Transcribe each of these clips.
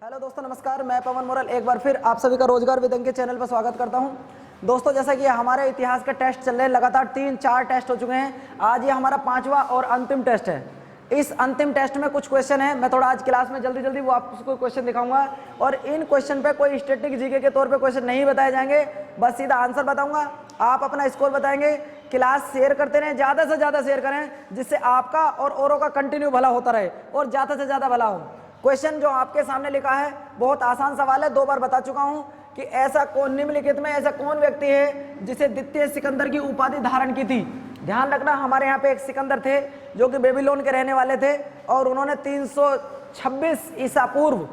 Hello दोस्तों, नमस्कार। मैं पवन मोरल एक बार फिर आप सभी का रोजगार विद अंकित के चैनल पर स्वागत करता हूं। दोस्तों, जैसा कि हमारे इतिहास के टेस्ट चल रहे हैं, लगातार 3-4 टेस्ट हो चुके हैं। आज ये हमारा 5वां और अंतिम टेस्ट है। इस अंतिम टेस्ट में कुछ क्वेश्चन है, मैं थोड़ा आज क्लास में जल्दी जल्दी वो आपको क्वेश्चन दिखाऊंगा और इन क्वेश्चन पे कोई स्टैटिक जीके के तौर पे क्वेश्चन नहीं बताए जाएंगे, बस सीधा आंसर बताऊंगा। आप अपना स्कोर बताएंगे। क्लास शेयर करते रहें, ज़्यादा से ज़्यादा शेयर करें, जिससे आपका और औरों का कंटिन्यू भला होता रहे और ज़्यादा से ज़्यादा भला हो। क्वेश्चन जो आपके सामने लिखा है बहुत आसान सवाल है, 2 बार बता चुका हूं कि ऐसा कौन निम्नलिखित में ऐसा कौन व्यक्ति है जिसे द्वितीय सिकंदर की उपाधि धारण की थी। ध्यान रखना, हमारे यहाँ पे एक सिकंदर थे जो कि बेबीलोन के रहने वाले थे और उन्होंने 326 ईसा पूर्व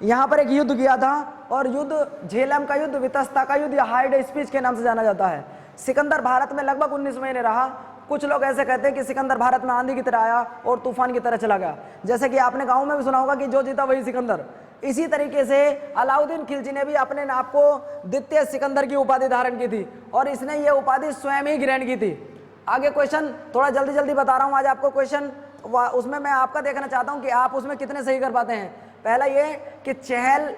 यहाँ पर एक युद्ध किया था और युद्ध झेलम का युद्ध, वितस्ता का युद्ध या हाइड स्पीच के नाम से जाना जाता है। सिकंदर भारत में लगभग 19 महीने रहा। कुछ लोग ऐसे कहते हैं कि सिकंदर भारत में आंधी की तरह आया और तूफान की तरह चला गया, जैसे कि आपने गांव में भी सुना होगा कि जो जीता वही सिकंदर। इसी तरीके से अलाउद्दीन खिलजी ने भी अपने आप को द्वितीय सिकंदर की उपाधि धारण की थी और इसने ये उपाधि स्वयं ही ग्रहण की थी। आगे क्वेश्चन थोड़ा जल्दी जल्दी बता रहा हूं आज आपको क्वेश्चन, उसमें मैं आपका देखना चाहता हूं कि आप उसमें कितने सही कर पाते हैं। पहला ये कि चहल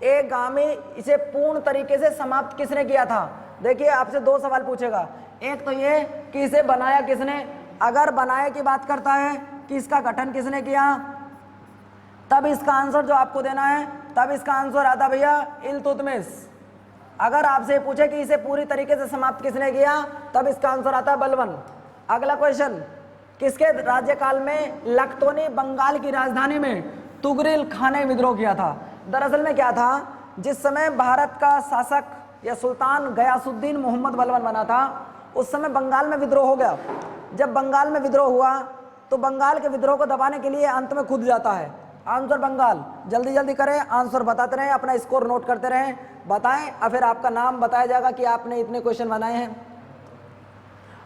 ए गामी इसे पूर्ण तरीके से समाप्त किसने किया था। देखिए, आपसे 2 सवाल पूछेगा। एक तो ये कि इसे बनाया किसने। अगर बनाए की बात करता है कि इसका गठन किसने किया, तब इसका आंसर जो आपको देना है, तब इसका आंसर आता भैया इल्तुतमिश। अगर आपसे पूछे कि इसे पूरी तरीके से समाप्त किसने किया, तब इसका आंसर आता है बलबन। अगला क्वेश्चन, किसके राज्यकाल में लखनऊ ने बंगाल की राजधानी में तुगरिल खान ने विद्रोह किया था। दरअसल में क्या था, जिस समय भारत का शासक या सुल्तान गयासुद्दीन मोहम्मद बलबन बना था, उस समय बंगाल में विद्रोह हो गया। जब बंगाल में विद्रोह हुआ तो बंगाल के विद्रोह को दबाने के लिए अंत में खुद जाता है आंसर बंगाल। जल्दी जल्दी करें, आंसर बताते रहें, अपना स्कोर नोट करते रहें, बताएं और फिर आपका नाम बताया जाएगा कि आपने इतने क्वेश्चन बनाए हैं।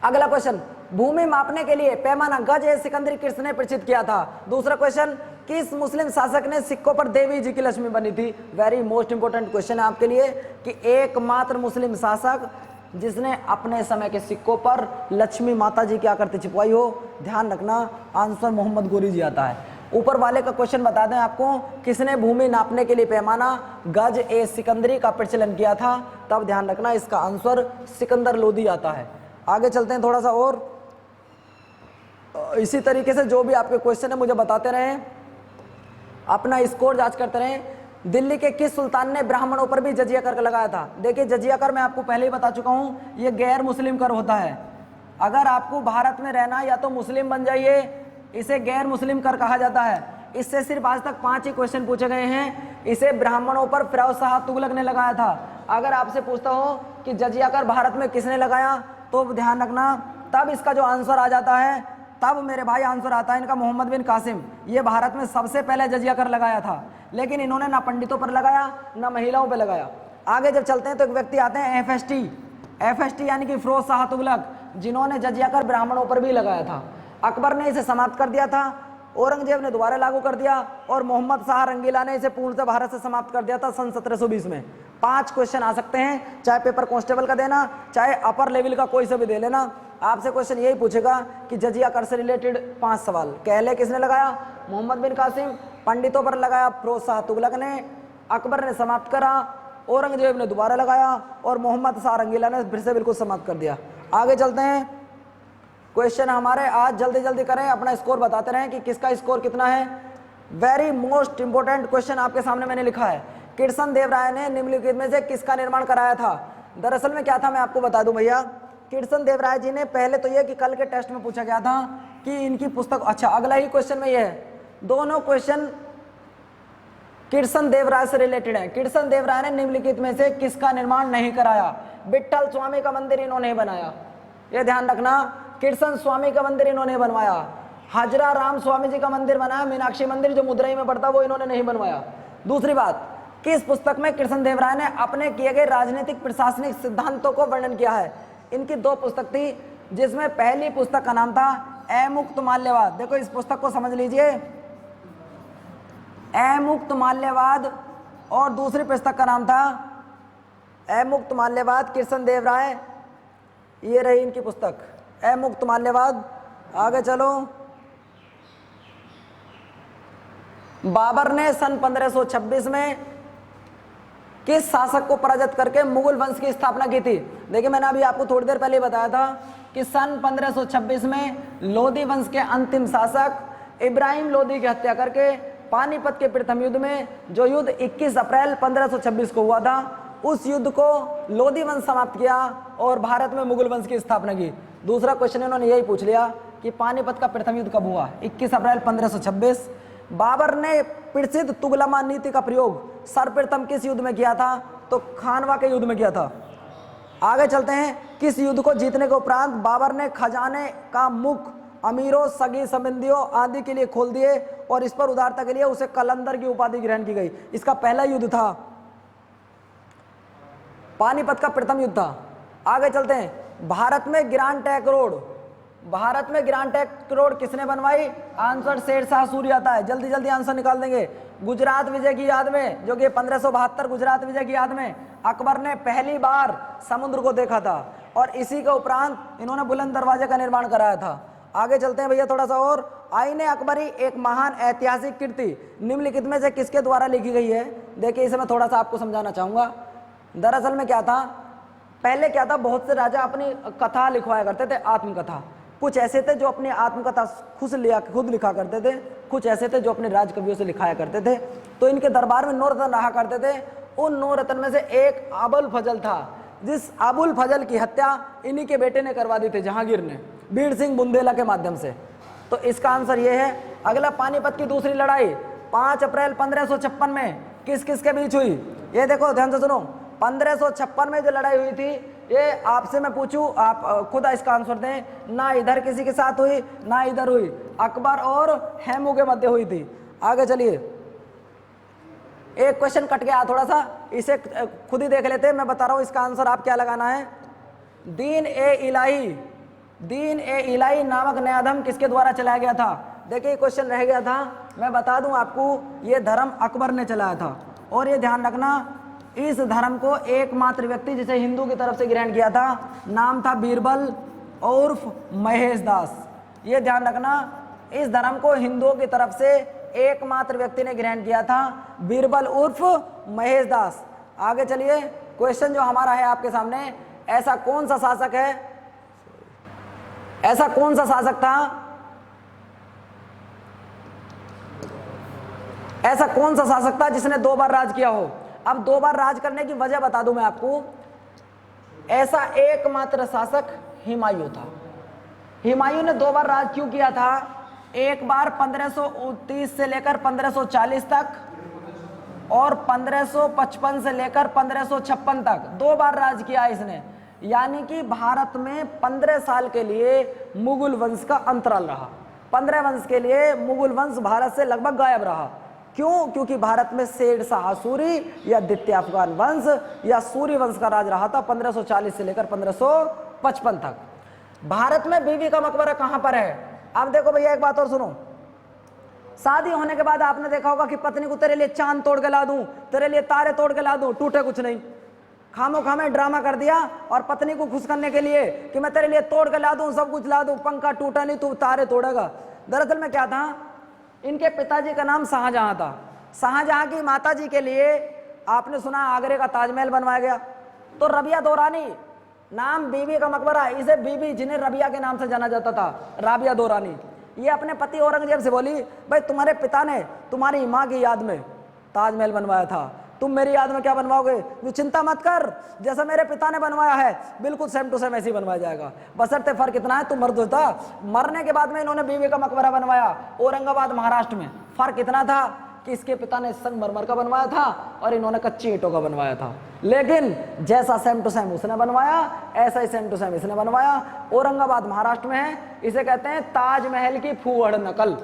अगला क्वेश्चन, भूमि मापने के लिए पैमाना गज ए सिकंदरी किसने प्रचित किया था। दूसरा क्वेश्चन, किस मुस्लिम शासक ने सिक्कों पर देवी जी की लक्ष्मी बनी थी। वेरी मोस्ट इंपोर्टेंट क्वेश्चन है आपके लिए कि एकमात्र मुस्लिम शासक जिसने अपने समय के सिक्कों पर लक्ष्मी माता जी की आकृति छिपवाई हो। ध्यान रखना, आंसर मोहम्मद गोरी जी आता है। ऊपर वाले का क्वेश्चन बता दें आपको, किसने भूमि नापने के लिए पैमाना गज ए सिकंदरी का प्रचलन किया था, तब ध्यान रखना इसका आंसर सिकंदर लोदी आता है। आगे चलते हैं थोड़ा सा और इसी तरीके से जो भी आपके क्वेश्चन है मुझे बताते रहें, अपना स्कोर जांच करते रहें। दिल्ली के किस सुल्तान ने ब्राह्मणों पर भी जजिया कर लगाया था। देखिए, जजिया कर मैं आपको पहले ही बता चुका हूं, ये गैर मुस्लिम कर होता है। अगर आपको भारत में रहना या तो मुस्लिम बन जाइए, इसे गैर मुस्लिम कर कहा जाता है। इससे सिर्फ आज तक 5 ही क्वेश्चन पूछे गए हैं। इसे ब्राह्मणों पर फिरोज शाह तुगलक ने लगाया था। अगर आपसे पूछता हो कि जजिया कर भारत में किसने लगाया, तो ध्यान रखना तब इसका जो आंसर आ जाता है, तब मेरे भाई आंसर आता है इनका मोहम्मद बिन कासिम। ये भारत में सबसे पहले जजिया कर लगाया था, लेकिन इन्होंने ना पंडितों पर लगाया ना महिलाओं पर लगाया। आगे जब चलते हैं तो एक व्यक्ति आते हैं एफएसटी यानी कि फिरोज शाह तुगलक, जिन्होंने जजिया कर ब्राह्मणों पर भी लगाया था। अकबर ने इसे समाप्त कर दिया था, औरंगजेब ने दोबारा लागू कर दिया और मोहम्मद शाह रंगीला ने इसे पूर्णतः भारत से समाप्त कर दिया था सन 1720 में। 5 क्वेश्चन आ सकते हैं, चाहे पेपर कांस्टेबल का देना, चाहे अपर लेवल का कोई सा भी दे लेना। आपसे क्वेश्चन यही पूछेगा कि जजिया कर से रिलेटेड 5 सवाल। कहले किसने लगाया, मोहम्मद बिन कासिम। पंडितों पर लगाया फिरोज शाह तुगलक ने। अकबर ने समाप्त करा, औरंगजेब ने दोबारा लगाया और मोहम्मद शाह रंगीला ने फिर से बिल्कुल समाप्त कर दिया। आगे चलते हैं, क्वेश्चन हमारे आज जल्दी जल्दी करें, अपना स्कोर बताते रहें कि किसका स्कोर कितना है। वेरी मोस्ट इंपोर्टेंट क्वेश्चन आपके सामने मैंने लिखा है, कृष्ण देव राय ने निम्नलिखित में से किसका निर्माण कराया था। दरअसल में क्या था, मैं आपको बता दूं भैया, कृष्ण देव राय जी ने, पहले तो यह कि कल के टेस्ट में पूछा गया था कि इनकी पुस्तक, अच्छा अगला ही क्वेश्चन में यह है, दोनों क्वेश्चन कृष्ण देव राय से रिलेटेड है। कृष्ण देव राय ने निम्नलिखित में से किसका निर्माण नहीं कराया। विट्ठल स्वामी का मंदिर इन्होंने बनाया, यह ध्यान रखना। कृष्ण स्वामी का मंदिर इन्होंने बनवाया। हाजरा राम स्वामी जी का मंदिर बनाया। मीनाक्षी मंदिर जो मदुरई में पड़ता वो इन्होंने नहीं बनवाया। दूसरी बात, किस पुस्तक में कृष्ण देव राय ने अपने किए गए राजनीतिक प्रशासनिक सिद्धांतों को वर्णन किया है। इनकी 2 पुस्तक थी, जिसमें पहली पुस्तक का नाम था ए मुक्त माल्यवाद। देखो इस पुस्तक को समझ लीजिए, ए मुक्त माल्यवाद, और दूसरी पुस्तक का नाम था ए मुक्त माल्यवाद कृष्ण देव राय। ये रही इनकी पुस्तक ए मुक्त माल्यवाद। आगे चलो, बाबर ने सन 1526 में किस शासक को पराजित करके मुगल वंश की स्थापना की थी? देखिए मैंने अभी आपको थोड़ी देर पहले बताया था कि सन 1526 में लोधी वंश के अंतिम शासक इब्राहिम लोधी की हत्या करके पानीपत के प्रथम युद्ध में, जो युद्ध 21 अप्रैल 1526 को हुआ था, उस युद्ध को लोधी वंश समाप्त किया और भारत में मुगल वंश की स्थापना की। दूसरा क्वेश्चन इन्होंने यही पूछ लिया कि पानीपत का प्रथम युद्ध कब हुआ? 21 अप्रैल 1526। बाबर ने प्रसिद्ध तुगलमा नीति का प्रयोग सर्वप्रथम किस युद्ध में किया था? तो खानवा के युद्ध में किया था। आगे चलते हैं, किस युद्ध को जीतने के उपरांत बाबर ने खजाने का मुख अमीरों, सगी संबंधियों आदि के लिए खोल दिए और इस पर उदारता के लिए उसे कलंदर की उपाधि ग्रहण की गई? इसका पहला युद्ध था, पानीपत का प्रथम युद्ध था। आगे चलते हैं, भारत में ग्रांड ट्रंक रोड किसने बनवाई? आंसर शेरशाह सूरी आता है। जल्दी जल्दी आंसर निकाल देंगे। गुजरात विजय की याद में, जो कि 1572 गुजरात विजय की याद में अकबर ने पहली बार समुद्र को देखा था और इसी के उपरांत इन्होंने बुलंद दरवाजे का निर्माण कराया था। आगे चलते हैं भैया थोड़ा सा और। आईने अकबरी एक महान ऐतिहासिक कृति निम्नलिखित में से किसके द्वारा लिखी गई है? देखिए इसे मैं थोड़ा सा आपको समझाना चाहूंगा। दरअसल में क्या था, पहले क्या था, बहुत से राजा अपनी कथा लिखवाया करते थे, आत्मकथा। कुछ ऐसे थे जो अपनी आत्मकथा खुद लिखा करते थे, कुछ ऐसे थे जो अपने राजकवियों से लिखाया करते थे। तो इनके दरबार में 9 रत्न रहा करते थे। उन 9 रत्न में से एक अबुल फजल था, जिस अबुल फजल की हत्या इन्हीं के बेटे ने करवा दी थी, जहांगीर ने, बीर सिंह बुंदेला के माध्यम से। तो इसका आंसर ये है। अगला, पानीपत की दूसरी लड़ाई 5 अप्रैल 1556 में किस किस के बीच हुई? ये देखो ध्यान से सुनो। 1556 में जो लड़ाई हुई थी, ये आपसे मैं पूछूं, आप खुद इसका आंसर दें। ना इधर किसी के साथ हुई, ना इधर हुई, अकबर और हेमू के मध्य हुई थी। आगे चलिए, एक क्वेश्चन कट गया थोड़ा सा, इसे खुद ही देख लेते हैं। मैं बता रहा हूं इसका आंसर आप क्या लगाना है। दीन ए इलाही नामक नया धर्म किसके द्वारा चलाया गया था? देखिए क्वेश्चन रह गया था, मैं बता दूं आपको, ये धर्म अकबर ने चलाया था। और ये ध्यान रखना, इस धर्म को एकमात्र व्यक्ति जिसे हिंदू की तरफ से ग्रहण किया था, नाम था बीरबल उर्फ महेश दास। ये ध्यान रखना, इस धर्म को हिंदुओं की तरफ से एकमात्र व्यक्ति ने ग्रहण किया था, बीरबल उर्फ महेश दास। आगे चलिए, क्वेश्चन जो हमारा है आपके सामने, ऐसा कौन सा शासक था जिसने 2 बार राज किया हो? अब 2 बार राज करने की वजह बता दूं मैं आपको। ऐसा एकमात्र शासक हुमायूं था। हुमायूं ने 2 बार राज क्यों किया था? एक बार 1529 से लेकर 1540 तक और 1555 से लेकर 1556 तक 2 बार राज किया इसने। यानी कि भारत में 15 साल के लिए मुगल वंश का अंतराल रहा। 15 वंश के लिए मुगल वंश भारत से लगभग गायब रहा। क्यों? क्योंकि भारत में शेरशाह सूरी या द्वितीय अफगान वंश या सूरी वंश का राज रहा था 1540 से लेकर 1555 तक। भारत में बीवी का मकबरा कहां पर है? अब देखो भैया, एक बात और सुनो। शादी होने के बाद आपने देखा होगा कि पत्नी को तेरे लिए चांद तोड़ के ला दूं, तेरे लिए तारे तोड़ के ला दूं, टूटे कुछ नहीं। खामोखामे ड्रामा कर दिया और पत्नी को खुश करने के लिए कि मैं तेरे लिए तोड़ के ला दूं, सब कुछ ला दूं, पंखा टूटा नहीं, तू तारे तोड़ेगा। दरअसल में क्या था, इनके पिताजी का नाम शाहजहां था। शाहजहां की माताजी के लिए आपने सुना आगरे का ताजमहल बनवाया गया। तो रबिया दौरानी नाम बीबी का मकबरा, इसे बीबी जिन्हें रबिया के नाम से जाना जाता था, राबिया दौरानी, ये अपने पति औरंगजेब से बोली, भाई तुम्हारे पिता ने तुम्हारी माँ की याद में ताजमहल बनवाया था, तुम मेरी याद में क्या बनवाओगे? जो चिंता मत कर, जैसा मेरे पिता ने बनवाया है बिल्कुल सेम टू सेम ऐसे ही बनवाया जाएगा। बशर्ते फर्क इतना है, तुम मर्द होता। मरने के बाद में इन्होंने बीवी का मकबरा बनवाया औरंगाबाद महाराष्ट्र में। फर्क इतना था कि इसके पिता ने संगमरमर का बनवाया था और इन्होंने कच्ची ईंटों का बनवाया था। लेकिन जैसा सेम टू सेम उसने बनवाया, ऐसा ही सेम टू सेम इसने बनवाया। औरंगाबाद महाराष्ट्र में है, इसे कहते हैं ताजमहल की फूहड़ नकल।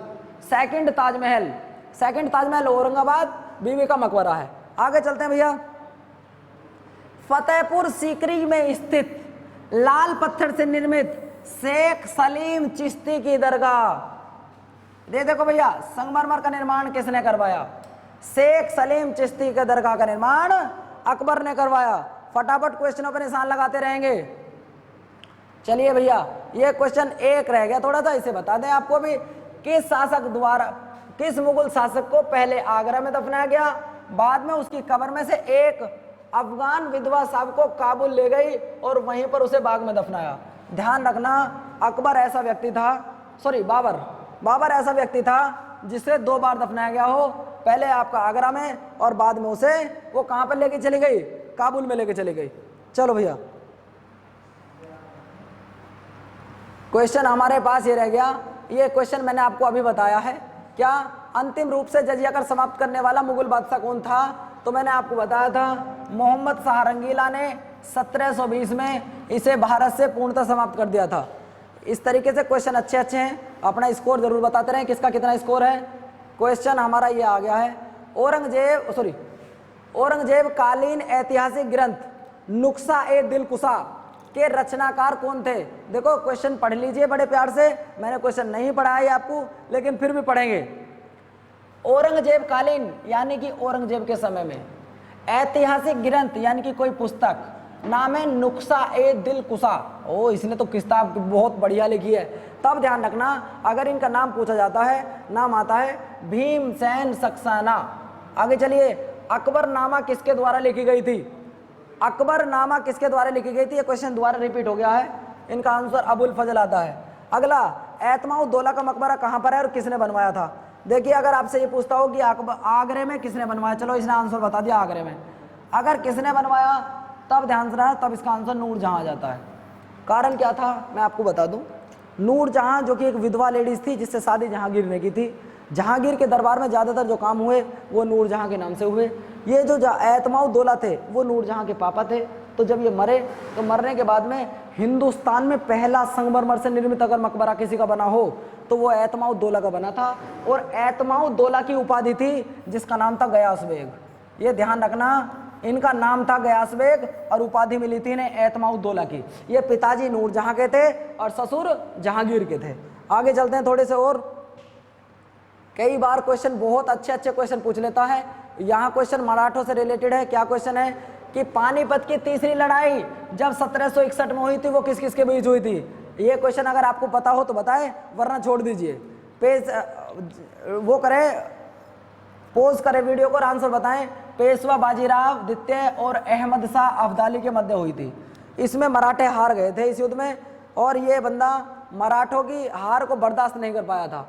सेकंड ताजमहल औरंगाबाद, बीवी का मकबरा है। आगे चलते हैं भैया। फतेहपुर सीकरी में स्थित लाल पत्थर से निर्मित शेख सलीम चिश्ती की दरगाह, देखो भैया, संगमरमर का निर्माण किसने करवाया? शेख सलीम चिश्ती के दरगाह का निर्माण अकबर ने करवाया। फटाफट क्वेश्चनों पर निशान लगाते रहेंगे। चलिए भैया, ये क्वेश्चन एक रह गया थोड़ा सा, इसे बता दें आपको भी, किस शासक द्वारा किस मुगल शासक को पहले आगरा में दफनाया गया, बाद में उसकी कब्र में से एक अफगान विधवा साहब को काबुल ले गई और वहीं पर उसे बाग में दफनाया। ध्यान रखना, अकबर ऐसा व्यक्ति था, सॉरी बाबर ऐसा व्यक्ति था जिसे 2 बार दफनाया गया हो, पहले आपका आगरा में और बाद में उसे वो कहां पर लेके चली गई, काबुल में लेके चली गई। चलो भैया, क्वेश्चन हमारे पास ये रह गया, ये क्वेश्चन मैंने आपको अभी बताया है। क्या अंतिम रूप से जजिया कर समाप्त करने वाला मुगल बादशाह कौन था? तो मैंने आपको बताया था मोहम्मद शाह रंगीला ने 1720 में इसे भारत से पूर्णतः समाप्त कर दिया था। इस तरीके से क्वेश्चन अच्छे अच्छे हैं, अपना स्कोर जरूर बताते रहें किसका कितना स्कोर है। क्वेश्चन हमारा ये आ गया है, औरंगजेब कालीन ऐतिहासिक ग्रंथ नुक्सा ए दिलकुशा के रचनाकार कौन थे? देखो क्वेश्चन पढ़ लीजिए बड़े प्यार से, मैंने क्वेश्चन नहीं पढ़ाया है आपको लेकिन फिर भी पढ़ेंगे। औरंगजेब कालीन यानी कि औरंगजेब के समय में, ऐतिहासिक ग्रंथ यानी कि कोई पुस्तक, नाम है नुक्सा ए दिलकुशा। ओ, इसने तो किताब बहुत बढ़िया लिखी है। तब ध्यान रखना, अगर इनका नाम पूछा जाता है, नाम आता है भीमसेन सक्सेना। आगे चलिए, अकबरनामा किसके द्वारा लिखी गई थी? अकबरनामा किसके द्वारा लिखी गई थी? ये क्वेश्चन दोबारा रिपीट हो गया है, इनका आंसर अबुल फजल आता है। अगला, एतमाउद्दौला का मकबरा कहाँ पर है और किसने बनवाया था? देखिए, अगर आपसे ये पूछता हो कि आगरे में किसने बनवाया, चलो इसने आंसर बता दिया आगरे में। अगर किसने बनवाया तब ध्यान से रहा, तब इसका आंसर नूरजहां आ जाता है। कारण क्या था मैं आपको बता दूं, नूरजहां जो कि एक विधवा लेडीज थी जिससे शादी जहांगीर ने की थी। जहांगीर के दरबार में ज़्यादातर जो काम हुए वो नूरजहां के नाम से हुए। ये जो एतमाउद्दौला थे वो नूरजहां के पापा थे। तो जब ये मरे तो मरने के बाद में हिंदुस्तान में पहला संगमरमर से निर्मित अगर मकबरा किसी का बना हो तो वो एतमाउद्दौला का बना था। और एतमाउद्दौला की उपाधि थी जिसका नाम था गयास बेग। ये ध्यान रखना, इनका नाम था गयास बेग और उपाधि मिली थी इन्हें एतमाउद्दौला की। ये पिताजी नूरजहां के थे और ससुर जहांगीर के थे। आगे चलते हैं थोड़े से और। कई बार क्वेश्चन बहुत अच्छे अच्छे क्वेश्चन पूछ लेता है। यहाँ क्वेश्चन मराठों से रिलेटेड है। क्या क्वेश्चन है कि पानीपत की तीसरी लड़ाई जब 1761 में हुई थी वो किस किस के बीच हुई थी? ये क्वेश्चन अगर आपको पता हो तो बताएं, वरना छोड़ दीजिए। पेज वो करें, पोज करें वीडियो को और आंसर बताएं। पेशवा बाजीराव द्वितीय और अहमद शाह अब्दाली के मध्य हुई थी। इसमें मराठे हार गए थे इस युद्ध में और ये बंदा मराठों की हार को बर्दाश्त नहीं कर पाया था।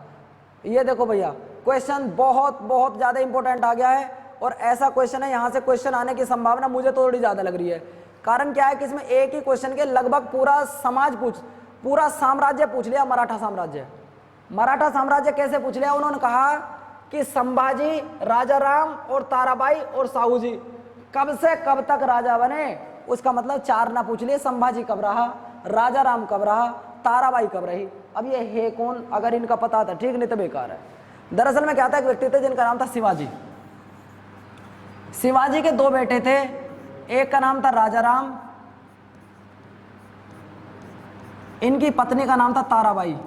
ये देखो भैया, क्वेश्चन बहुत बहुत ज़्यादा इंपॉर्टेंट आ गया है और ऐसा क्वेश्चन है, यहाँ से क्वेश्चन आने की संभावना मुझे थोड़ी ज़्यादा लग रही है। कारण क्या है कि इसमें एक ही क्वेश्चन के लगभग पूरा साम्राज्य पूछ लिया। मराठा साम्राज्य कैसे पूछ लिया? उन्होंने कहा कि संभाजी, राजा राम और ताराबाई और साहू जी कब से कब तक राजा बने। उसका मतलब 4 ना पूछ लिए, संभाजी कब रहा, राजा राम कब रहा, ताराबाई कब रही। अब ये है कौन? अगर इनका पता था ठीक, नहीं तो बेकार है। दरअसल में क्या था, एक व्यक्ति थे जिनका नाम था शिवाजी। शिवाजी के 2 बेटे थे, एक का नाम था राजा राम, इनकी पत्नी का नाम था ताराबाई।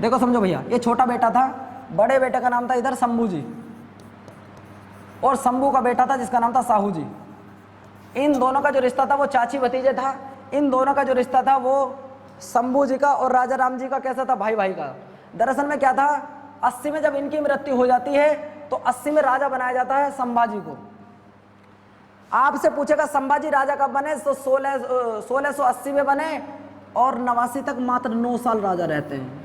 देखो समझो भैया, ये छोटा बेटा था, बड़े बेटे का नाम था इधर शंभू जी और शंभू का बेटा था जिसका नाम था साहू जी। इन दोनों का जो रिश्ता था वो चाची भतीजे था। इन दोनों का जो रिश्ता था वो शंभू जी का और राजा राम जी का कैसा था, भाई भाई का। दरअसल में क्या था, 80 में जब इनकी मृत्यु हो जाती है तो 80 में राजा बनाया जाता है संभाजी को। आपसे पूछेगा संभाजी राजा कब बने, तो 1680 में बने और 89 तक मात्र 9 साल राजा रहते हैं।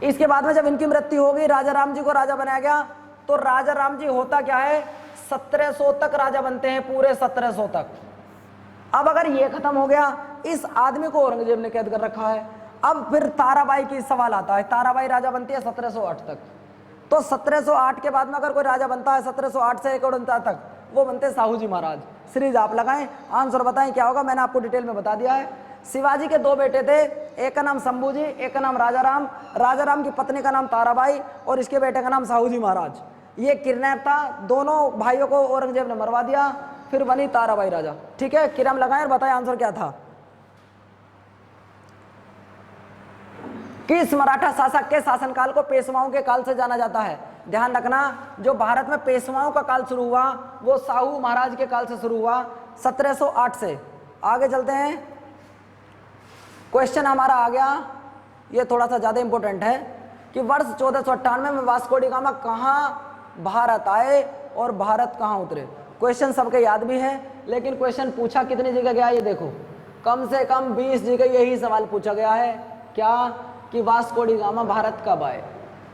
इसके बाद में जब इनकी मृत्यु हो गई, राजा राम जी को राजा बनाया गया। तो राजा राम जी होता क्या है, 1700 तक राजा बनते हैं, पूरे 1700 तक। अब अगर ये खत्म हो गया, इस आदमी को औरंगजेब ने कैद कर रखा है। अब फिर ताराबाई की सवाल आता है। ताराबाई राजा बनती है 1708 तक। तो 1708 के बाद में अगर कोई राजा बनता है 1708 से 1949 तक, वो बनते हैं साहू जी महाराज। सीरीज आप लगाएं, आंसर बताएं क्या होगा। मैंने आपको डिटेल में बता दिया है। शिवाजी के 2 बेटे थे, एक का नाम शंभू जी, एक का नाम राजा राम। राजा राम की पत्नी का नाम ताराबाई और इसके बेटे का नाम साहू जी महाराज। ये किडनैप था, दोनों भाइयों को औरंगजेब ने मरवा दिया, फिर बनी ताराबाई राजा। ठीक है, किरम लगाएं और बताएं आंसर क्या था। किस मराठा शासक के शासनकाल को पेशवाओं के काल से जाना जाता है? ध्यान रखना, जो भारत में पेशवाओं का काल शुरू हुआ वो साहू महाराज के काल से शुरू हुआ, 1708 से। आगे चलते हैं, क्वेश्चन हमारा आ गया, ये थोड़ा सा ज़्यादा इंपॉर्टेंट है। कि वर्ष 1498 में वास्को डी गामा कहाँ भारत आए और भारत कहाँ उतरे। क्वेश्चन सबके याद भी है, लेकिन क्वेश्चन पूछा कितनी जगह गया ये देखो, कम से कम 20 जगह यही सवाल पूछा गया है, क्या कि वास्को डी गामा भारत कब आए।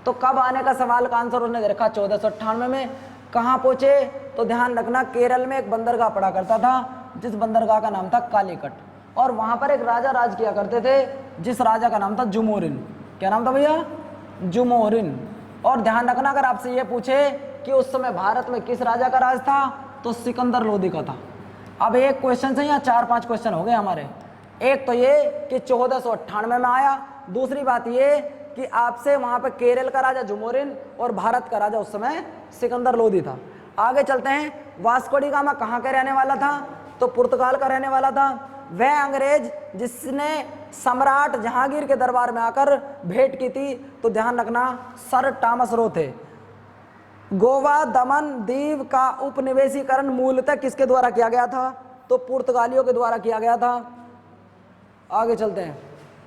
तो कब आने का सवाल का आंसर उन्होंने दे रखा 1498 में। कहाँ पहुंचे, तो ध्यान रखना केरल में एक बंदरगाह पड़ा करता था जिस बंदरगाह का नाम था कालीकट, और वहां पर एक राजा राज किया करते थे जिस राजा का नाम था जुमोरिन। क्या नाम था भैया, जुमोरिन। और ध्यान रखना अगर आपसे ये पूछे कि उस समय भारत में किस राजा का राज था, तो सिकंदर लोदी का था। अब एक क्वेश्चन से यहाँ 4-5 क्वेश्चन हो गए हमारे। एक तो ये कि 1498 में आया, दूसरी बात ये कि आपसे वहां पर केरल का राजा जुमोरिन और भारत का राजा उस समय सिकंदर लोदी था। आगे चलते हैं, वास्को डी गामा कहाँ का रहने वाला था, तो पुर्तगाल का रहने वाला था। वह अंग्रेज जिसने सम्राट जहांगीर के दरबार में आकर भेंट की थी, तो ध्यान रखना सर टॉमस रो थे। गोवा दमन दीव का उपनिवेशीकरण मूलतः किसके द्वारा किया गया था, तो पुर्तगालियों के द्वारा किया गया था। आगे चलते हैं,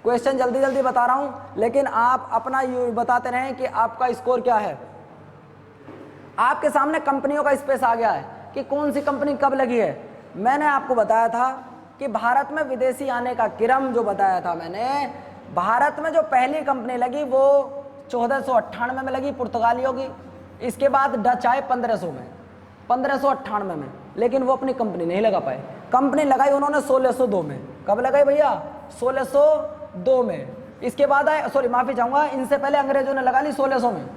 क्वेश्चन जल्दी जल्दी बता रहा हूं, लेकिन आप अपना बताते रहें कि आपका स्कोर क्या है। आपके सामने कंपनियों का स्पेस आ गया है कि कौन सी कंपनी कब लगी है। मैंने आपको बताया था कि भारत में विदेशी आने का क्रम जो बताया था मैंने, भारत में जो पहली कंपनी लगी वो 1498 में लगी पुर्तगालियों की। इसके बाद डच आए 1598 में, लेकिन वो अपनी कंपनी नहीं लगा पाए। कंपनी लगाई उन्होंने 1602 में। कब लगाई भैया, 1602 में। इसके बाद आए, सॉरी माफी चाहूंगा, इनसे पहले अंग्रेजों ने लगा ली 1600 में,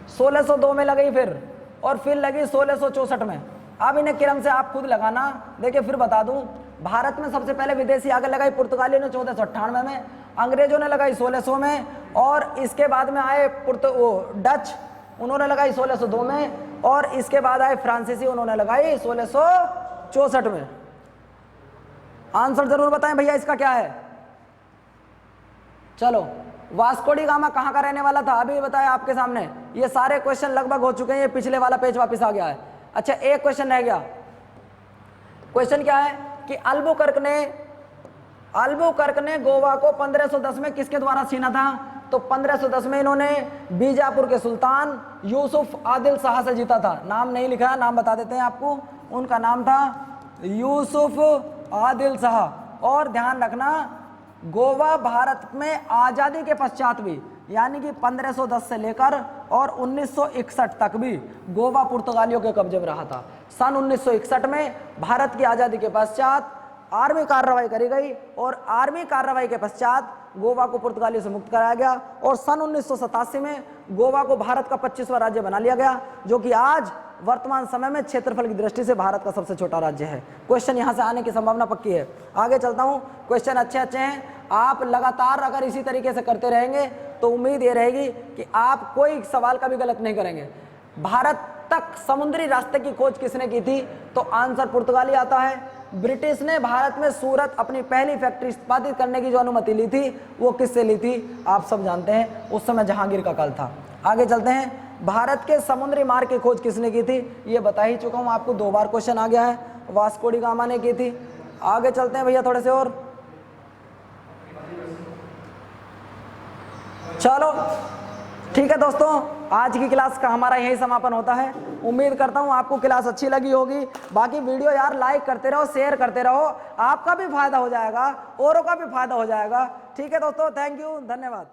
1602 में लगाई फिर, और फिर लगी 1664 में। अब इन्हें क्रम से आप खुद लगाना। देखिए फिर बता दूं, भारत में सबसे पहले विदेशी आगे लगाई पुर्तगालियों ने 1498 में, अंग्रेजों ने लगाई 1600 में, और इसके बाद में आए डच, उन्होंने लगाई 1602 में, और इसके बाद आए फ्रांसीसी, उन्होंने लगाई 1664 में। आंसर जरूर बताएं भैया इसका क्या है। चलो, वास्को डी गामा कहाँ का रहने वाला था, अभी बताया आपके सामने। ये सारे क्वेश्चन लगभग हो चुके हैं, ये पिछले वाला पेज वापस आ गया है। अच्छा, एक क्वेश्चन रह गया। क्वेश्चन क्या है कि अल्बुकर्क ने गोवा को 1510 में किसके द्वारा छीना था, तो 1510 में इन्होंने बीजापुर के सुल्तान यूसुफ आदिल शाह से जीता था। नाम नहीं लिखा, नाम बता देते हैं आपको, उनका नाम था यूसुफ आदिल शाह। और ध्यान रखना, गोवा भारत में आज़ादी के पश्चात भी, यानी कि 1510 से लेकर और 1961 तक भी गोवा पुर्तगालियों के कब्जे में रहा था। सन 1961 में भारत की आज़ादी के पश्चात आर्मी कार्रवाई करी गई, और आर्मी कार्रवाई के पश्चात गोवा को पुर्तगालियों से मुक्त कराया गया, और सन 1987 में गोवा को भारत का 25वां राज्य बना लिया गया, जो कि आज वर्तमान समय में क्षेत्रफल की दृष्टि से भारत का सबसे छोटा राज्य है। क्वेश्चन यहां से आने की संभावना पक्की है। आगे चलता हूं, क्वेश्चन अच्छे अच्छे हैं। आप लगातार अगर इसी तरीके से करते रहेंगे तो उम्मीद ये रहेगी कि आप कोई सवाल कभी गलत नहीं करेंगे। भारत तक समुद्री रास्ते की खोज किसने की थी, तो आंसर पुर्तगाली आता है। ब्रिटिश ने भारत में सूरत अपनी पहली फैक्ट्री स्थापित करने की जो अनुमति ली थी वो किससे ली थी, आप सब जानते हैं, उस समय जहांगीर का काल था। आगे चलते हैं, भारत के समुद्री मार्ग की खोज किसने की थी, ये बता ही चुका हूं आपको, 2 बार क्वेश्चन आ गया है, वास्को डी गामा ने की थी। आगे चलते हैं भैया थोड़े से और, चलो ठीक है दोस्तों, आज की क्लास का हमारा यही समापन होता है। उम्मीद करता हूं आपको क्लास अच्छी लगी होगी। बाकी वीडियो यार लाइक करते रहो, शेयर करते रहो, आपका भी फायदा हो जाएगा, औरों का भी फायदा हो जाएगा। ठीक है दोस्तों, थैंक यू, धन्यवाद।